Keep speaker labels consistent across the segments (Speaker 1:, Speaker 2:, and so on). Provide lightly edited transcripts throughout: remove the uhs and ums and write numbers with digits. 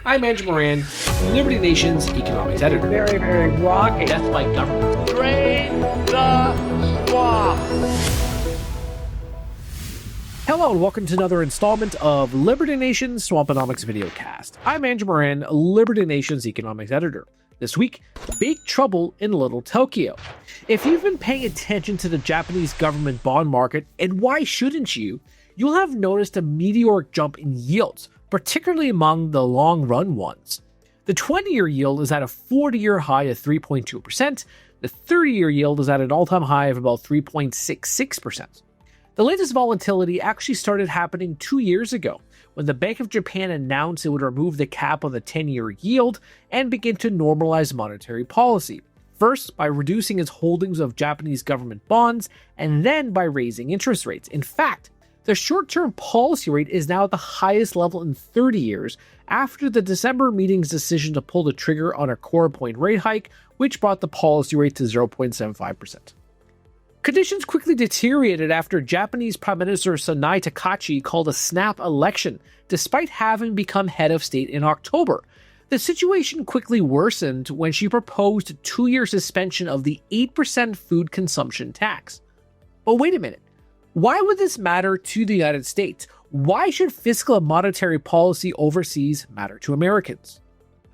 Speaker 1: I'm Andrew Moran, Liberty Nation's economics editor.
Speaker 2: Very, very rocky.
Speaker 1: Death by government.
Speaker 3: Drain the swamp.
Speaker 2: Hello and welcome to another installment of Liberty Nation's Swamponomics videocast. I'm Andrew Moran, Liberty Nation's economics editor. This week, big trouble in Little Tokyo. If you've been paying attention to the Japanese government bond market, and why shouldn't you, you'll have noticed a meteoric jump in yields, particularly among the long-run ones. The 20-year yield is at a 40-year high of 3.2%. The 30-year yield is at an all-time high of about 3.66%. The latest volatility actually started happening 2 years ago, when the Bank of Japan announced it would remove the cap on the 10-year yield and begin to normalize monetary policy. First, by reducing its holdings of Japanese government bonds, and then by raising interest rates. In fact, the short-term policy rate is now at the highest level in 30 years after the December meeting's decision to pull the trigger on a core point rate hike, which brought the policy rate to 0.75%. Conditions quickly deteriorated after Japanese Prime Minister Sonai Takachi called a snap election, despite having become head of state in October. The situation quickly worsened when she proposed a 2-year suspension of the 8% food consumption tax. But wait a minute. Why would this matter to the United States? Why should fiscal and monetary policy overseas matter to Americans?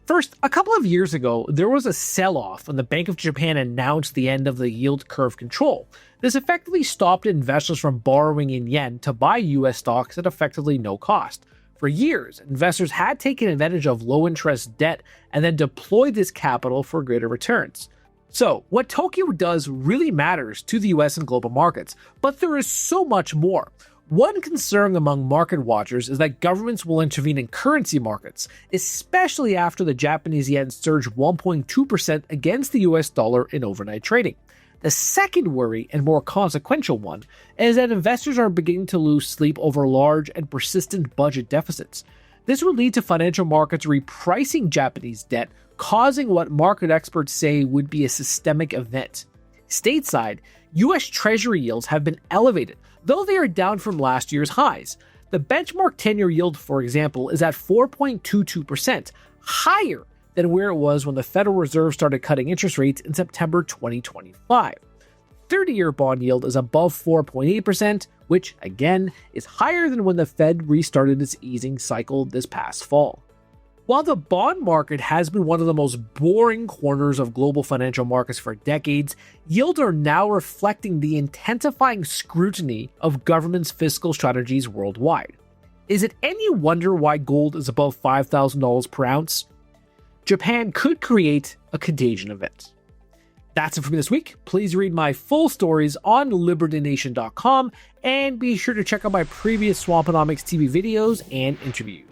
Speaker 2: First, a couple of years ago, there was a sell-off when the Bank of Japan announced the end of the yield curve control. This effectively stopped investors from borrowing in yen to buy US stocks at effectively no cost. For years, investors had taken advantage of low-interest debt and then deployed this capital for greater returns. So, what Tokyo does really matters to the US and global markets, but there is so much more. One concern among market watchers is that governments will intervene in currency markets, especially after the Japanese yen surged 1.2% against the US dollar in overnight trading. The second worry, and more consequential one, is that investors are beginning to lose sleep over large and persistent budget deficits. This would lead to financial markets repricing Japanese debt, causing what market experts say would be a systemic event. Stateside, US Treasury yields have been elevated, though they are down from last year's highs. The benchmark 10-year yield, for example, is at 4.22%, higher than where it was when the Federal Reserve started cutting interest rates in September 2025. 30-year bond yield is above 4.8%, which, again, is higher than when the Fed restarted its easing cycle this past fall. While the bond market has been one of the most boring corners of global financial markets for decades, yields are now reflecting the intensifying scrutiny of governments' fiscal strategies worldwide. Is it any wonder why gold is above $5,000 per ounce? Japan could create a contagion event. That's it for me this week. Please read my full stories on libertynation.com and be sure to check out my previous Swamponomics TV videos and interviews.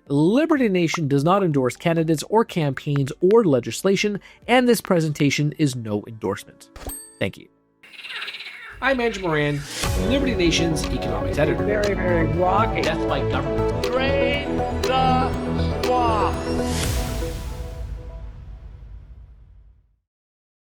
Speaker 2: Liberty Nation does not endorse candidates or campaigns or legislation, and this presentation is no endorsement. Thank you.
Speaker 1: I'm Andrew Moran, Liberty Nation's economics editor.
Speaker 2: Very, very rocky.
Speaker 1: Death by government.
Speaker 3: Drain the swamp.